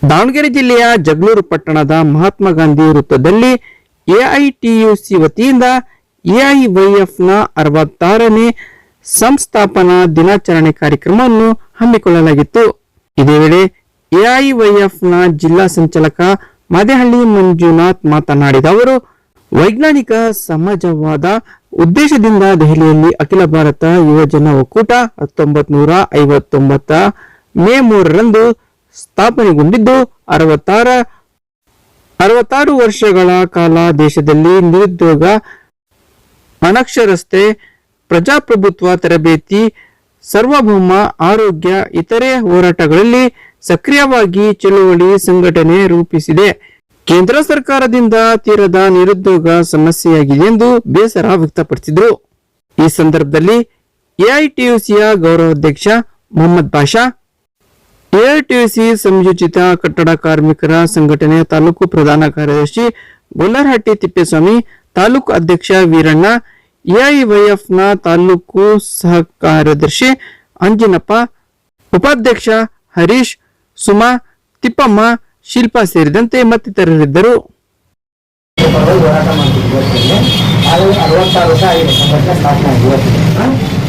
ದಾವಣಗೆರೆ ಜಿಲ್ಲೆಯ ಜಗಳೂರು ಪಟ್ಟಣದ ಮಹಾತ್ಮ ಗಾಂಧಿ ವೃತ್ತದಲ್ಲಿ ಎಐಟಿಯುಸಿ ವತಿಯಿಂದ ಎಐವೈಎಫ್ನ 66ನೇ ಸಂಸ್ಥಾಪನಾ ದಿನಾಚರಣೆ ಕಾರ್ಯಕ್ರಮವನ್ನು ಹಮ್ಮಿಕೊಳ್ಳಲಾಗಿತ್ತು. ಇದೇ ವೇಳೆ ಎಐವೈಎಫ್ನ ಜಿಲ್ಲಾ ಸಂಚಾಲಕ ಮಾದೇಹಳ್ಳಿ ಮಂಜುನಾಥ್ ಮಾತನಾಡಿದ ಅವರು, ವೈಜ್ಞಾನಿಕ ಸಮಾಜವಾದ ಉದ್ದೇಶದಿಂದ ದೆಹಲಿಯಲ್ಲಿ ಅಖಿಲ ಭಾರತ ಯುವಜನ ಒಕ್ಕೂಟ 1959 ಮೇ 3ರಂದು ಸ್ಥಾಪನೆಗೊಂಡಿದ್ದು 66 ವರ್ಷಗಳ ಕಾಲ ದೇಶದಲ್ಲಿ ನಿರುದ್ಯೋಗ, ಅನಕ್ಷರತೆ, ಪ್ರಜಾಪ್ರಭುತ್ವ ತರಬೇತಿ, ಸಾರ್ವಭೌಮ ಆರೋಗ್ಯ ಇತರೆ ಹೋರಾಟಗಳಲ್ಲಿ ಸಕ್ರಿಯವಾಗಿ ಚಳುವಳಿ ಸಂಘಟನೆ ರೂಪಿಸಿದೆ. ಕೇಂದ್ರ ಸರ್ಕಾರದಿಂದ ತೀರದ ನಿರುದ್ಯೋಗ ಸಮಸ್ಯೆಯಾಗಿದೆ ಎಂದು ಬೇಸರ ವ್ಯಕ್ತಪಡಿಸಿದರು. ಈ ಸಂದರ್ಭದಲ್ಲಿ ಎಐಟಿಯುಸಿಯ ಗೌರವಾಧ್ಯಕ್ಷ ಮೊಹಮ್ಮದ್ ಬಾಷಾ, ಎಐಟಿಯುಸಿ ಸಂಯೋಜಿತ ಕಟ್ಟಡ ಕಾರ್ಮಿಕರ ಸಂಘಟನೆ ತಾಲೂಕು ಪ್ರಧಾನ ಕಾರ್ಯದರ್ಶಿ ಗೊಲ್ಲರಹಟ್ಟಿ ತಿಪ್ಪೇಸ್ವಾಮಿ, ತಾಲೂಕು ಅಧ್ಯಕ್ಷ ವೀರಣ್ಣ, ಎಐವೈಎಫ್ನ ತಾಲೂಕು ಸಹ ಕಾರ್ಯದರ್ಶಿ ಅಂಜಿನಪ್ಪ, ಉಪಾಧ್ಯಕ್ಷ ಹರೀಶ್, ಸುಮಾ, ತಿಪ್ಪಮ್ಮ, ಶಿಲ್ಪಾ ಸೇರಿದಂತೆ ಮತ್ತಿತರರಿದ್ದರು. ಹೋರಾಟ ಮಾಡ್ತಿದ್ವಿ. 66 ವರ್ಷ ಆಗಿದೆ ಸಂಘಟನೆ ಸ್ಥಾಪನೆ ಆಗಿದೆ.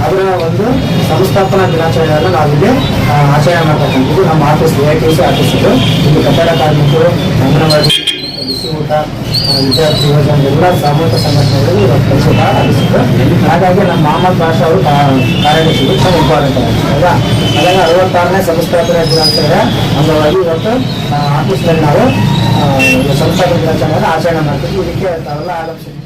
ಅದರ ಒಂದು ಸಂಸ್ಥಾಪನಾ ದಿನಾಚರಣೆಯನ್ನು ನಾವಿಲ್ಲಿ ಆಚರಣೆ ಮಾಡ್ತಕ್ಕಂಥದ್ದು ನಮ್ಮ ಆಫೀಸ್ ಎಐಟಿಯುಸಿ ಆಫೀಸ್ ಇದು. ಇಲ್ಲಿ ಕಟ್ಟಡ ಕಾರ್ಮಿಕರು, ಅಂಗನವಾಡಿ, ಬಿಸಿ ಊಟ, ವಿದ್ಯಾರ್ಥಿ ಯುವಜನ ಎಲ್ಲ ಸಾಮೂಹಿಕ ಸಂಘಟನೆಗಳು ಇವತ್ತು ಕೆಲಸ ಆಫೀಸಿದ್ದು. ಹಾಗಾಗಿ ನಮ್ಮ ಮೊಹಮ್ಮದ್ ಬಾಷಾ ಅವರು ಕಾರ್ಯದರ್ಶಿಗಳು ತುಂಬ ಇಂಪಾರ್ಟೆಂಟ್ ಆಗಿದೆ. ಹಾಗಾಗಿ 66ನೇ ಸಂಸ್ಥಾಪನಾ ದಿನಾಚರಣೆ ಅಂಗವಾಗಿ ಇವತ್ತು ಆಫೀಸ್ನಲ್ಲಿ ನಾವು ಸಂಸ್ಥಾಪನಾ ದಿನಾಚರಣೆಯನ್ನು ಆಚರಣೆ ಮಾಡ್ತೀವಿ. ಇದಕ್ಕೆ ತಾವೆಲ್ಲ ಆಗಮಿಸಿದ್ದೀವಿ.